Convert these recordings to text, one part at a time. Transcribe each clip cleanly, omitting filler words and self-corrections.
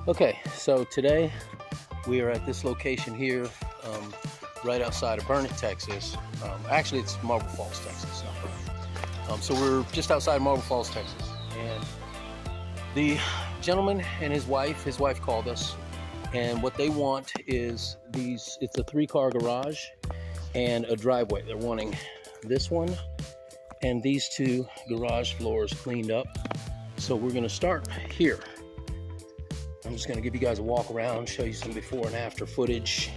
Okay, so today we are at this location here, right outside of Burnet, Texas. Actually, it's Marble Falls, Texas, not Burnet. So we're just outside Marble Falls, Texas, and the gentleman and his wife called us, and what they want is these. It's a 3-car garage and a driveway. They're wanting this one and these 2 garage floors cleaned up. So we're going to start here. I'm just going to give you guys a walk around, show you some before and after footage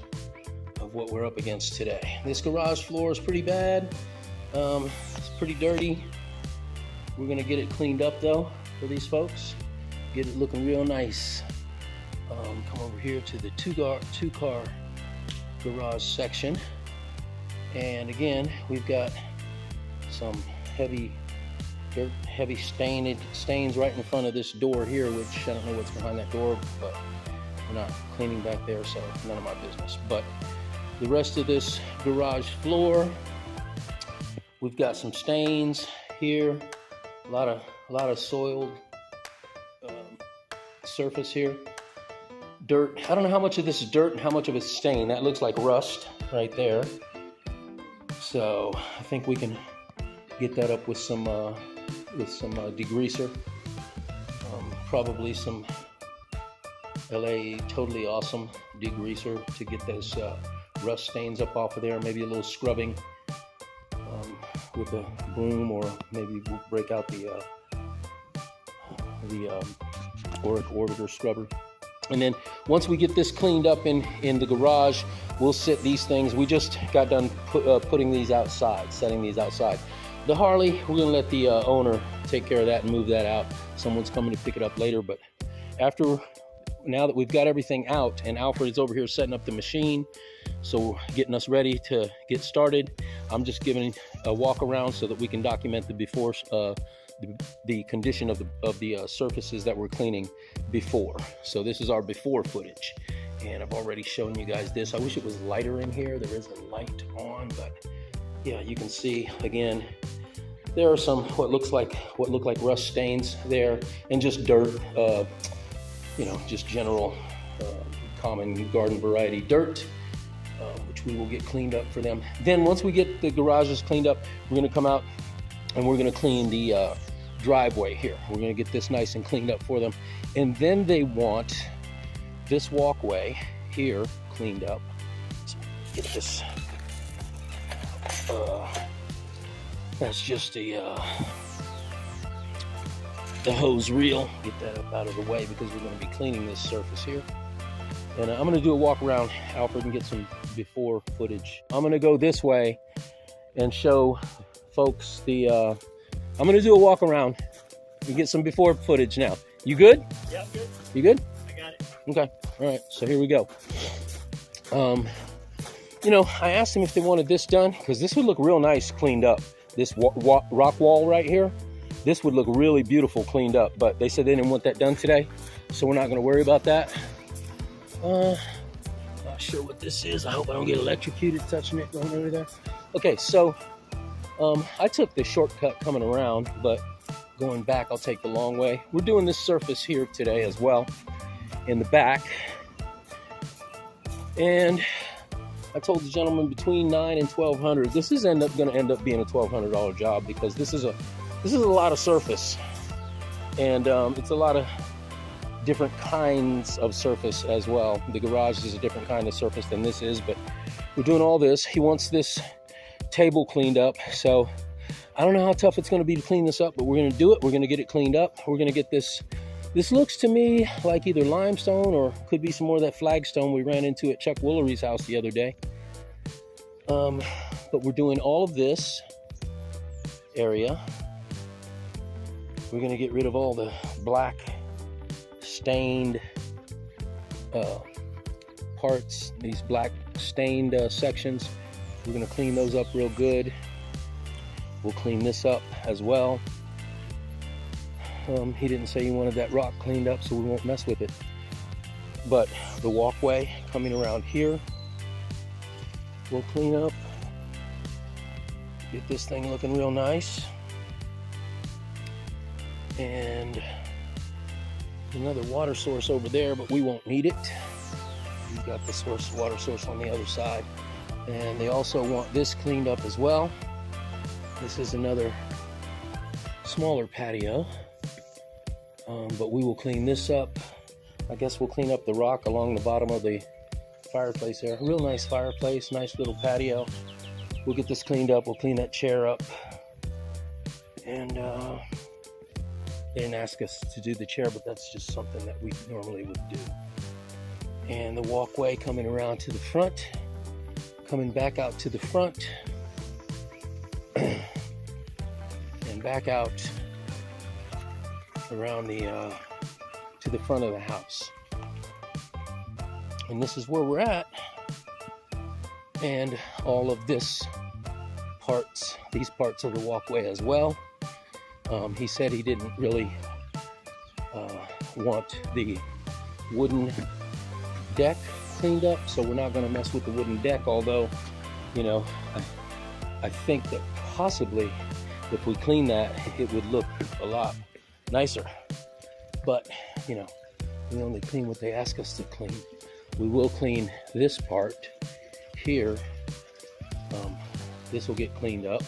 of what we're up against today. This garage floor is pretty bad. It's pretty dirty. We're going to get it cleaned up though for these folks. Get it looking real nice. Come over here to the 2-car garage section. And again, we've got some heavy stains right in front of this door here, which I don't know what's behind that door, but we're not cleaning back there, so none of my business. But the rest of this garage floor, we've got some stains here, a lot of soiled surface here, dirt. I don't know how much of this is dirt and how much of it's stain. That looks like rust right there. So I think we can get that up with some degreaser, probably some LA Totally Awesome degreaser to get those rust stains up off of there. Maybe a little scrubbing with a broom, or maybe we'll break out the Oric Orbiter scrubber. And then once we get this cleaned up in the garage, we'll sit these things. We just got done putting these outside, setting these outside. The Harley, we're gonna let the owner take care of that and move that out. Someone's coming to pick it up later, but now that we've got everything out, and Alfred is over here setting up the machine, so getting us ready to get started, I'm just giving a walk around so that we can document the before, the condition of the surfaces that we're cleaning before. So this is our before footage, and I've already shown you guys this. I wish it was lighter in here. There is a light on, but yeah, you can see again, there are some what look like rust stains there, and just dirt, just general common garden variety dirt, which we will get cleaned up for them. Then once we get the garages cleaned up, we're going to come out and we're going to clean the driveway here. We're going to get this nice and cleaned up for them, and then they want this walkway here cleaned up. So get this. That's just the hose reel. Get that up out of the way because we're going to be cleaning this surface here. And I'm going to do a walk around, Alfred, and get some before footage. I'm going to go this way and show folks the. I'm going to do a walk around and get some before footage now. You good? Yeah, I'm good. You good? I got it. Okay. All right. So here we go. I asked them if they wanted this done because this would look real nice cleaned up. This rock wall right here, this would look really beautiful cleaned up, but they said they didn't want that done today, so we're not going to worry about that. Not sure what this is. I hope I don't get electrocuted touching it going over there. Okay, so I took the shortcut coming around, but going back I'll take the long way. We're doing this surface here today as well in the back, and I told the gentleman between $900 and $1,200. This is going to end up being a $1,200 job because this is a lot of surface, and it's a lot of different kinds of surface as well. The garage is a different kind of surface than this is, but we're doing all this. He wants this table cleaned up, so I don't know how tough it's going to be to clean this up, but we're going to do it. We're going to get it cleaned up. We're going to get this. This looks to me like either limestone or could be some more of that flagstone we ran into at Chuck Woolery's house the other day. But we're doing all of this area. We're going to get rid of all the black stained parts, these black stained sections. We're going to clean those up real good. We'll clean this up as well. He didn't say he wanted that rock cleaned up, so we won't mess with it. But the walkway coming around here, we'll clean up. Get this thing looking real nice. And Another water source over there, but we won't need it. We've got the water source on the other side. And they also want this cleaned up as well. This is another smaller patio, but we will clean this up. I guess we'll clean up the rock along the bottom of the fireplace there. Real nice fireplace, nice little patio. We'll get this cleaned up. We'll clean that chair up. And they didn't ask us to do the chair, but that's just something that we normally would do. And the walkway coming around to the front, coming back out to the front, and back out around the to the front of the house. And this is where we're at. And all of these parts of the walkway as well. He said he didn't really want the wooden deck cleaned up, so we're not going to mess with the wooden deck, although, you know, I think that possibly if we clean that, it would look a lot nicer. But, you know, we only clean what they ask us to clean. We will clean this part here. This will get cleaned up.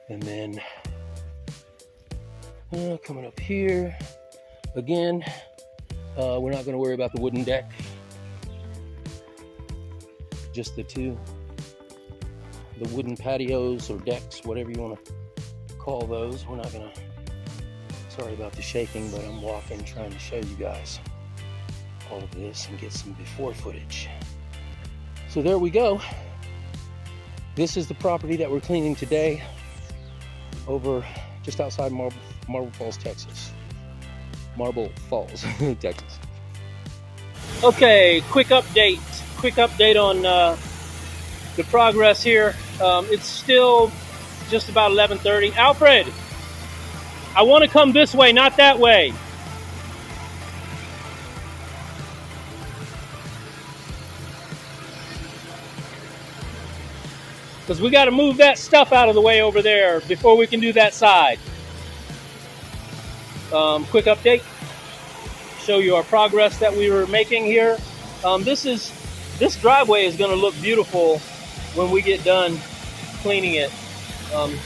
And then coming up here, again, we're not going to worry about the wooden deck. Just the wooden patios or decks, whatever you want to call those. We're not going to, sorry about the shaking, but I'm walking, trying to show you guys all of this and get some before footage. So there we go. This is the property that we're cleaning today over just outside Marble Falls, Texas. Marble Falls, Texas. Okay, quick update on the progress here. It's still just about 11:30. Alfred, I want to come this way, not that way. Because we got to move that stuff out of the way over there before we can do that side. Quick update. Show you our progress that we were making here. This driveway is going to look beautiful when we get done cleaning it. I'm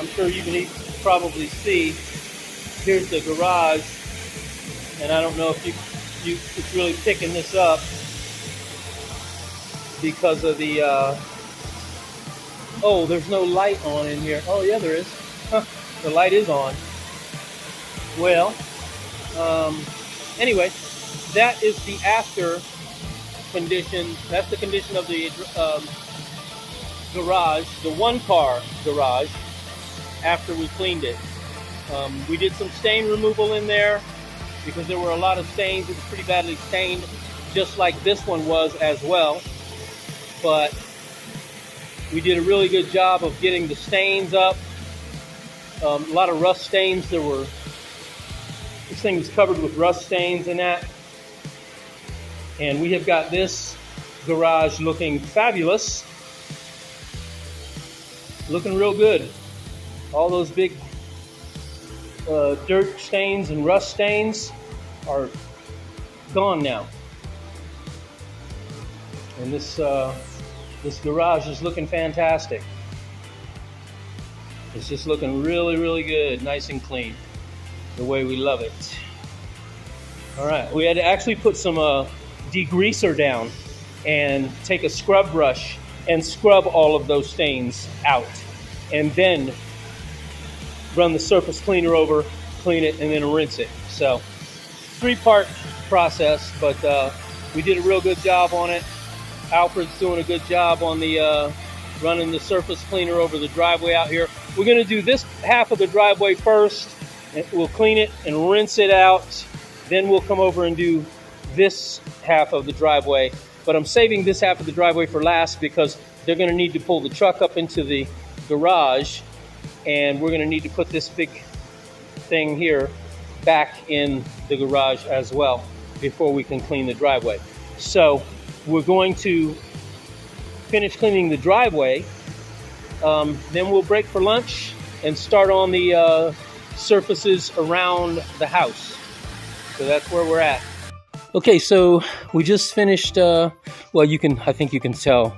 sure you can probably see. Here's the garage, and I don't know if it's really picking this up because of the. Oh, there's no light on in here. Oh yeah, there is. Huh, the light is on. Well, anyway, that is the after condition. That's the condition of the garage, the one-car garage, after we cleaned it. We did some stain removal in there because there were a lot of stains. It was pretty badly stained, just like this one was as well. But we did a really good job of getting the stains up. A lot of rust stains. This thing was covered with rust stains and that. And we have got this garage looking fabulous. Looking real good. All those big dirt stains and rust stains are gone now. And this garage is looking fantastic. It's just looking really, really good, nice and clean, the way we love it. All right, we had to actually put some degreaser down and take a scrub brush and scrub all of those stains out, and then run the surface cleaner over, clean it, and then rinse it. So, 3-part process, but we did a real good job on it. Alfred's doing a good job on the running the surface cleaner over the driveway out here. We're going to do this half of the driveway first, and we'll clean it and rinse it out. Then we'll come over and do this half of the driveway. But I'm saving this half of the driveway for last because they're going to need to pull the truck up into the garage, and we're going to need to put this big thing here back in the garage as well before we can clean the driveway. So we're going to finish cleaning the driveway, then we'll break for lunch and start on the surfaces around the house. So that's where we're at. Okay, so we just finished, well, I think you can tell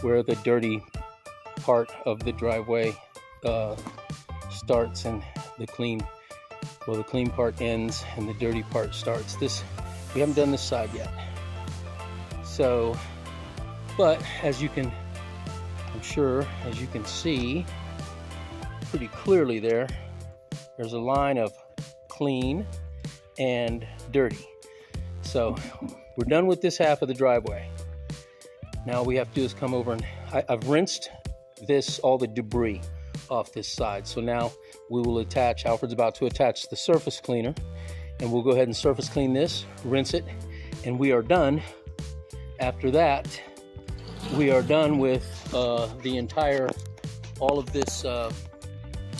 where the dirty part of the driveway starts and the clean part ends and the dirty part starts. We haven't done this side yet. So, but as you can see pretty clearly there's a line of clean and dirty. So we're done with this half of the driveway. Now we have to do is come over and I've rinsed all the debris off this side. So now we will Alfred's about to attach the surface cleaner, and we'll go ahead and surface clean this, rinse it, and we are done. After that, we are done with all of this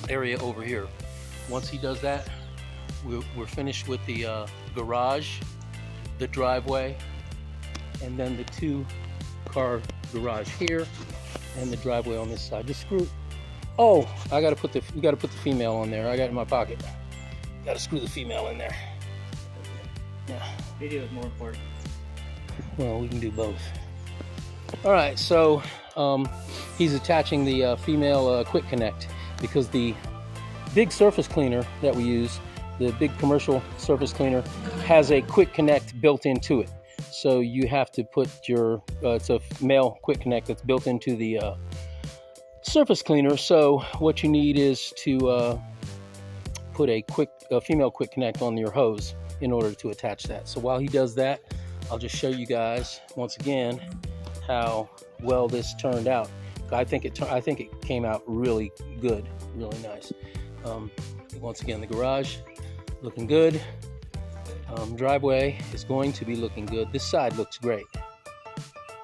area over here. Once he does that, we're finished with the garage, the driveway, and then the 2-car garage here, and the driveway on this side. Oh, we gotta put the female on there. I got it in my pocket. Gotta screw the female in there. Yeah. Video is more important. Well, we can do both. All right, so he's attaching the female quick connect, because the big surface cleaner that we use, the big commercial surface cleaner, has a quick connect built into it. So you have to put it's a male quick connect that's built into the surface cleaner. So what you need is to put a female quick connect on your hose in order to attach that. So while he does that, I'll just show you guys once again how well this turned out. I think it came out really good, really nice. Once again, the garage looking good. Driveway is going to be looking good. This side looks great.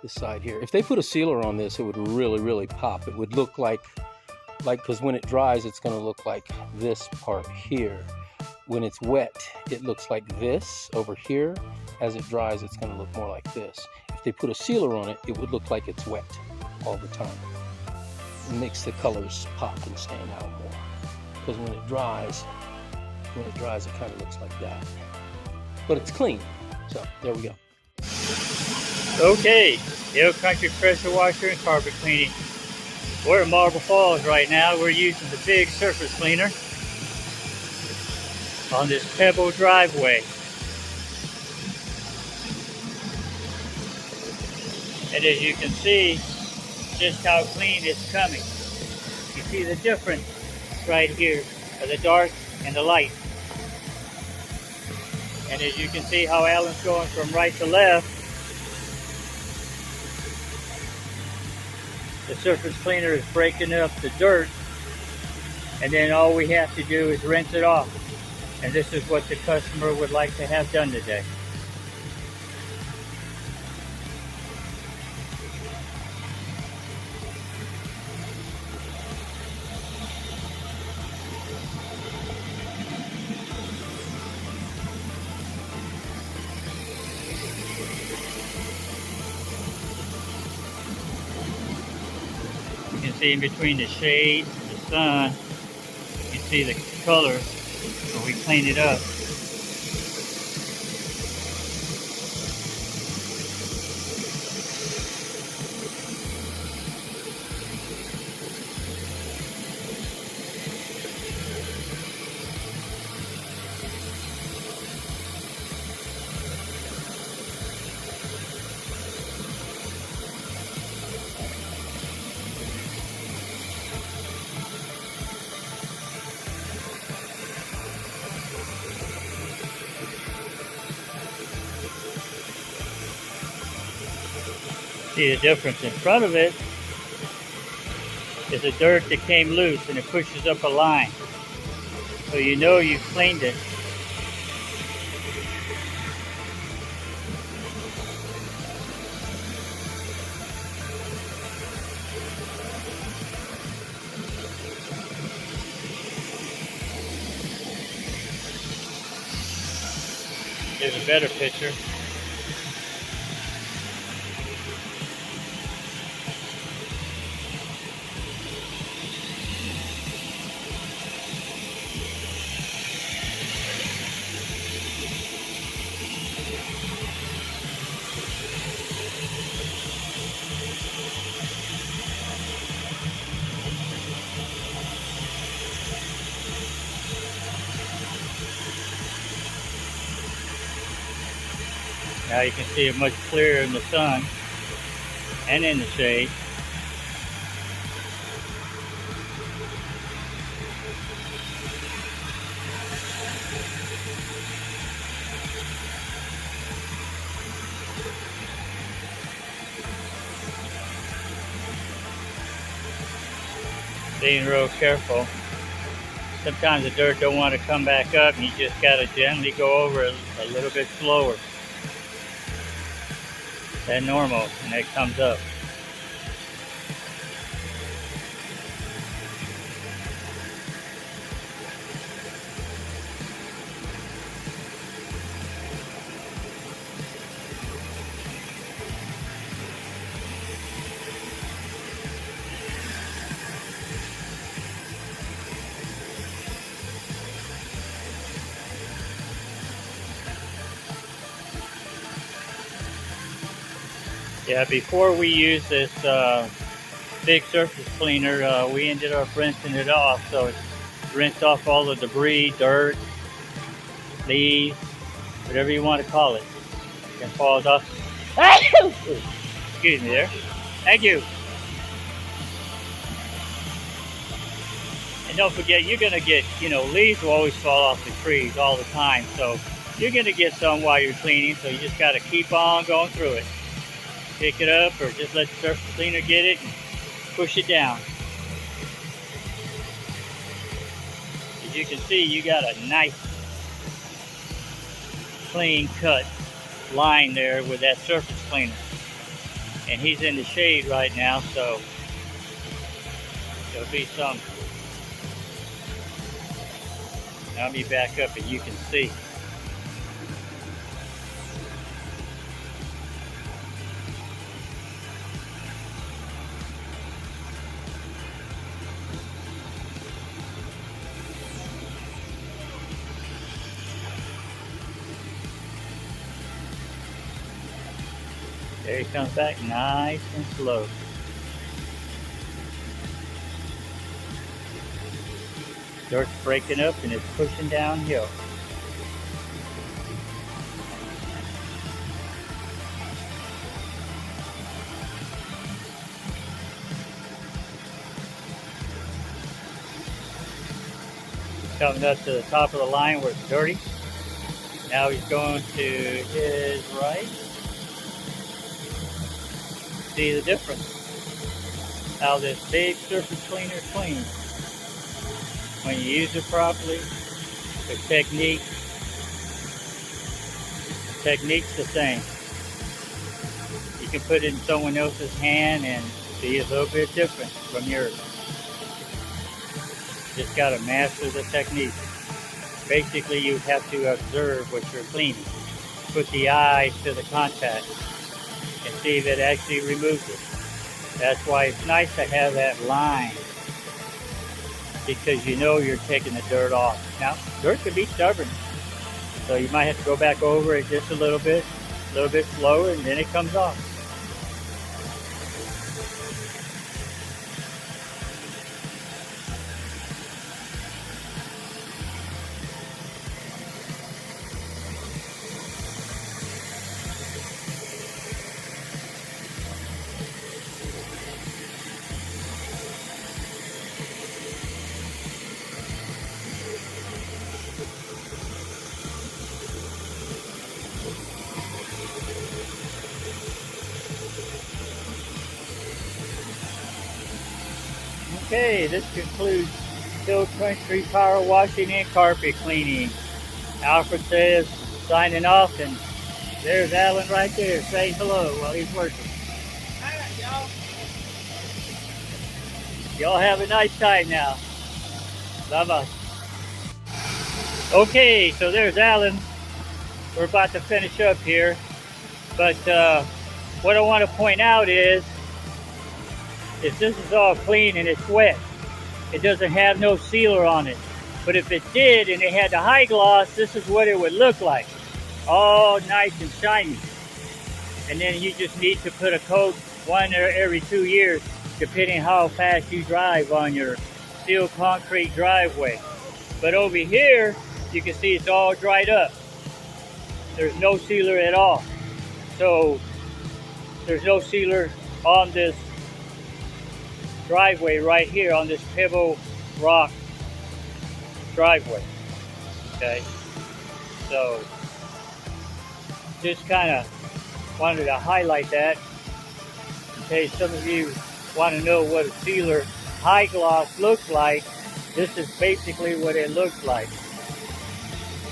This side here. If they put a sealer on this, it would really, really pop. It would look like because when it dries, it's going to look like this part here. When it's wet, it looks like this over here. As it dries, it's going to look more like this. If they put a sealer on it, it would look like it's wet all the time. It makes the colors pop and stand out more. Because when it dries, it kind of looks like that. But it's clean. So there we go. Okay, Hill Country pressure washer and carpet cleaning. We're in Marble Falls right now. We're using the big surface cleaner on this pebble driveway. And as you can see just how clean it's coming. You see the difference right here of the dark and the light. And as you can see how Alan's going from right to left, the surface cleaner is breaking up the dirt, and then all we have to do is rinse it off. And this is what the customer would like to have done today. You can see in between the shade and the sun, you can see the color when we clean it up. See the difference in front of it is the dirt that came loose and it pushes up a line. So you know you've cleaned it. Here's a better picture. Now you can see it much clearer in the sun and in the shade. Being real careful. Sometimes the dirt don't want to come back up, and you just got to gently go over it a little bit slower than normal, and it comes up. Yeah, before we use this big surface cleaner, we ended up rinsing it off. So it's rinsed off all the debris, dirt, leaves, whatever you want to call it. It falls off. Excuse me there. Thank you. And don't forget, you're going to get, leaves will always fall off the trees all the time. So you're going to get some while you're cleaning. So you just got to keep on going through it. Pick it up or just let the surface cleaner get it and push it down. As you can see, you got a nice clean cut line there with that surface cleaner. And he's in the shade right now, so there'll be some. Now let me back up and you can see. There he comes back nice and slow. Dirt's breaking up and it's pushing downhill. Coming up to the top of the line where it's dirty. Now he's going to his right. See the difference, how this big surface cleaner cleans. When you use it properly, the technique's the same. You can put it in someone else's hand and be a little bit different from yours. Just got to master the technique. Basically, you have to observe what you're cleaning. Put the eye to the contact and see if it actually removes it. That's why it's nice to have that line, because you know you're taking the dirt off. Now, dirt can be stubborn, so you might have to go back over it just a little bit slower, and then it comes off. Okay, this concludes Hill Country Power Washing and Carpet Cleaning. Alfred says, signing off, and there's Alan right there saying hello while he's working. All right, y'all. Y'all have a nice time now. Bye-bye. Okay, so there's Alan. We're about to finish up here. But what I want to point out is, if this is all clean and it's wet, it doesn't have no sealer on it. But if it did and it had the high gloss, this is what it would look like. All nice and shiny. And then you just need to put a coat one every 2 years, depending how fast you drive on your steel concrete driveway. But over here, you can see it's all dried up. There's no sealer at all. So there's no sealer on this driveway right here, on this Pebble Rock driveway. Okay, so just kind of wanted to highlight that in case some of you want to know what a sealer high gloss looks like. This is basically what it looks like.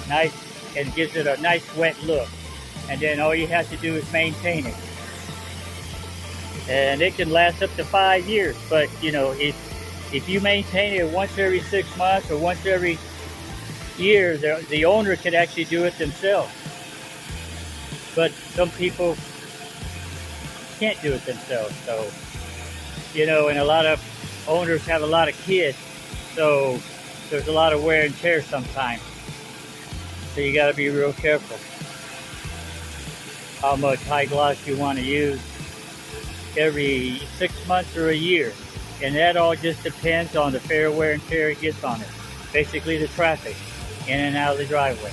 Nice, and gives it a nice wet look. And then all you have to do is maintain it. And it can last up to 5 years. But you know, if you maintain it once every 6 months or once every year, the owner can actually do it themselves. But some people can't do it themselves. So, you know, and a lot of owners have a lot of kids, so there's a lot of wear and tear sometimes. So you got to be real careful how much high gloss you want to use every 6 months or a year. And that all just depends on the fair wear and tear it gets on it. Basically the traffic in and out of the driveway.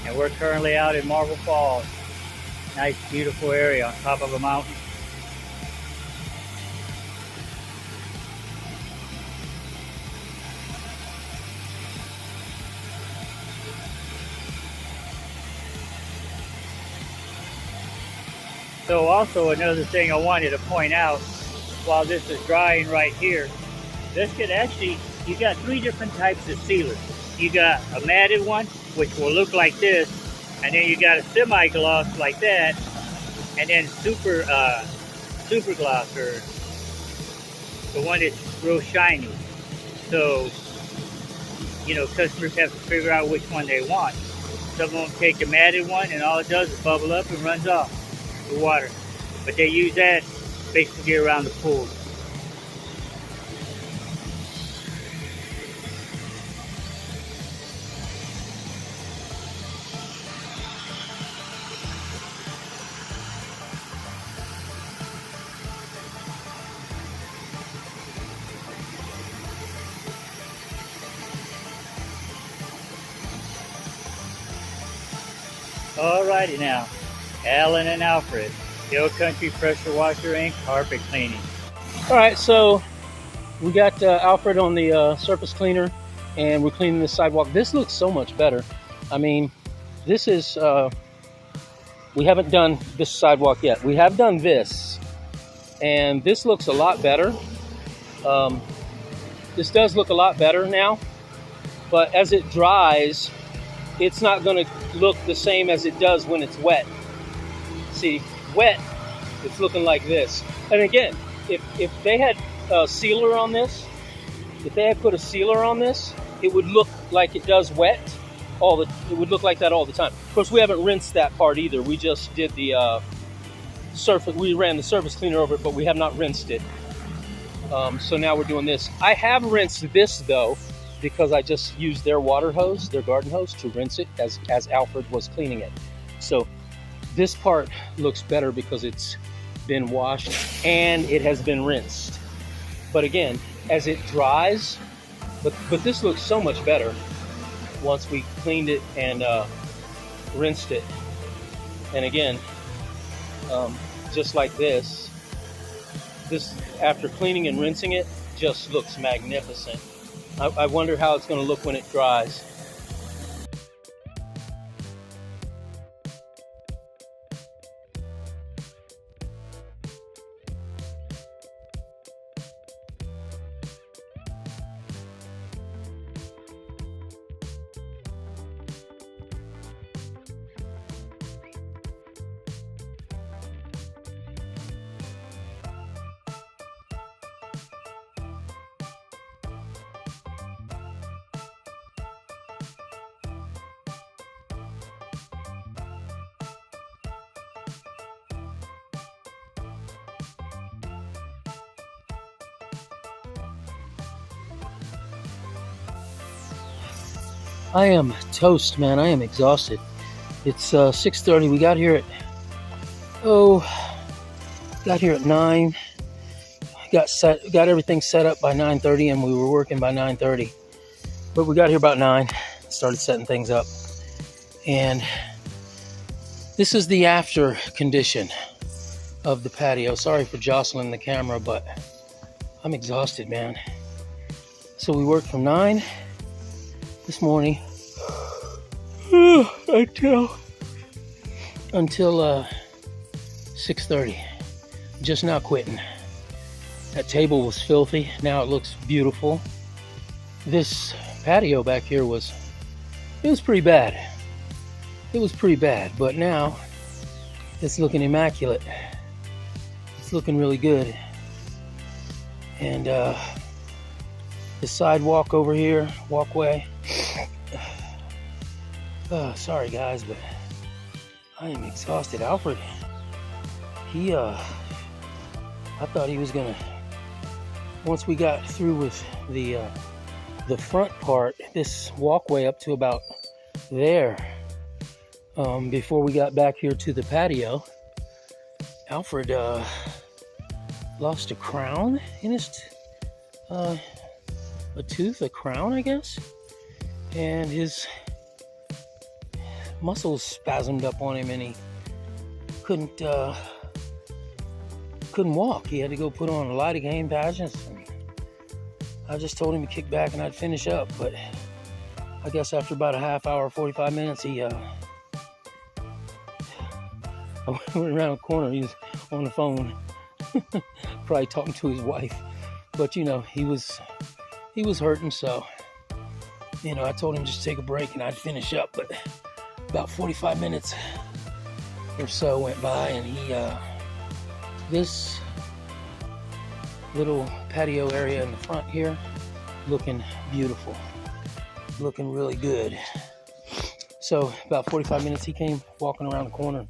And we're currently out in Marble Falls. Nice, beautiful area on top of a mountain. So also another thing I wanted to point out while this is drying right here, this could actually, you got 3 different types of sealers. You got a matted one, which will look like this, and then you got a semi-gloss like that, and then super gloss, or the one that's real shiny. So, you know, customers have to figure out which one they want. Some of them take the matted one, and all it does is bubble up and runs off the water. But they use that basically around the pool. Alrighty now, Alan and Alfred, Hill Country Pressure Washer Inc. Carpet Cleaning. All right, so we got Alfred on the surface cleaner, and we're cleaning the sidewalk. This looks so much better. I mean, this is, we haven't done this sidewalk yet. We have done this, and this looks a lot better. This does look a lot better now, but as it dries, it's not going to look the same as it does when it's wet. See, wet, it's looking like this. And again, if they had a sealer on this, if they had put a sealer on this, it would look like it does wet. It would look like that all the time. Of course, we haven't rinsed that part either. We just did the surface. We ran the surface cleaner over it, but we have not rinsed it. So now we're doing this. I have rinsed this though, because I just used their water hose, their garden hose, to rinse it as Alfred was cleaning it. So this part looks better because it's been washed and it has been rinsed. But again, as it dries, but this looks so much better once we cleaned it and rinsed it. And again, just like this after cleaning and rinsing it, just looks magnificent. I wonder how it's going to look when it dries. I am toast, man. I am exhausted. It's 6:30. We got here at 9. Got everything set up by 9:30, and we were working by 9:30. But we got here about 9. started setting things up. And this is the after condition of the patio. Sorry for jostling the camera, but I'm exhausted, man. So we worked from 9 this morning until 6:30. Just now quitting. That table was filthy. Now it looks beautiful. This patio back here was pretty bad. It was pretty bad, but now it's looking immaculate. It's looking really good. And the sidewalk over here, walkway. Sorry guys, but I am exhausted. Alfred, I thought he was gonna, once we got through with the front part, this walkway up to about there, before we got back here to the patio, Alfred lost a crown in his a crown, I guess, and his muscles spasmed up on him, and he couldn't walk. He had to go put on lidocaine patches. I just told him to kick back and I'd finish up, but I guess after about a half hour, 45 minutes, I went around the corner. He was on the phone, probably talking to his wife. But you know, he was hurting, so you know, I told him just take a break and I'd finish up. But about 45 minutes or so went by, and he this little patio area in the front here looking beautiful, looking really good. So about 45 minutes he came walking around the corner,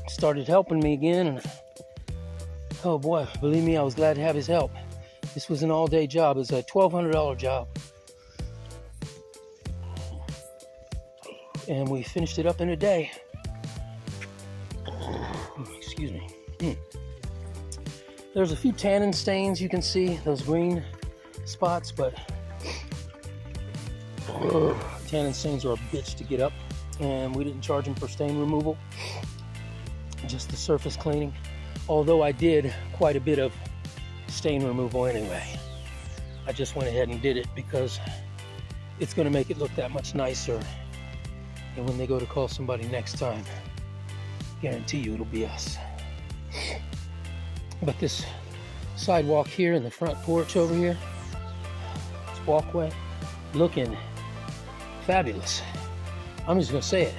started helping me again, and oh boy, believe me, I was glad to have his help. This was an all-day job. It was a $1,200 job, and we finished it up in a day. Excuse me. There's a few tannin stains you can see, those green spots, but tannin stains are a bitch to get up, and we didn't charge him for stain removal, just the surface cleaning, although I did quite a bit of stain removal anyway. I just went ahead and did it because it's going to make it look that much nicer, and when they go to call somebody next time, guarantee you it'll be us. But this sidewalk here and the front porch over here, this walkway, looking fabulous. I'm just gonna say it.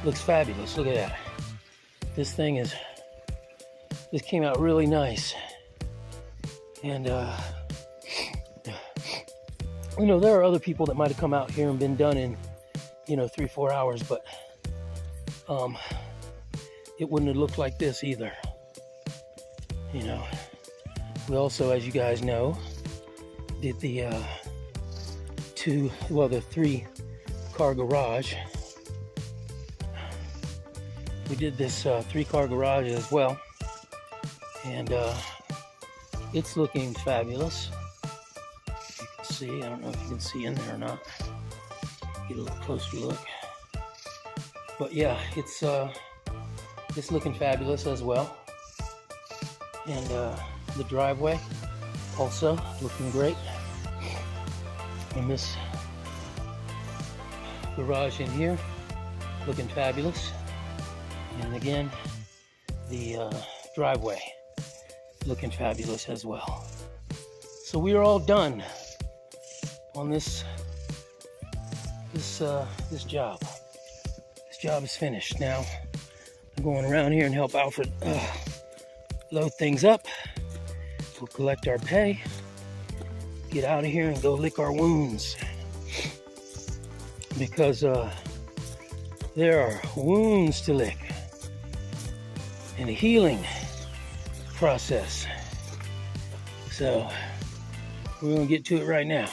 Looks fabulous. Look at that. This came out really nice. And you know, there are other people that might have come out here and been done in, you know, 3-4 hours, but it wouldn't have looked like this either. You know, we also, as you guys know, did the 3-car garage. We did this 3-car garage as well, and it's looking fabulous. You can see, I don't know if you can see in there or not. Get a little closer look. But yeah, it's looking fabulous as well. And the driveway also looking great. And this garage in here looking fabulous. And again, the driveway looking fabulous as well. So we are all done on this job. This job is finished. Now I'm going around here and help Alfred load things up. We'll collect our pay, get out of here, and go lick our wounds, because there are wounds to lick in a healing process. So we're gonna get to it right now.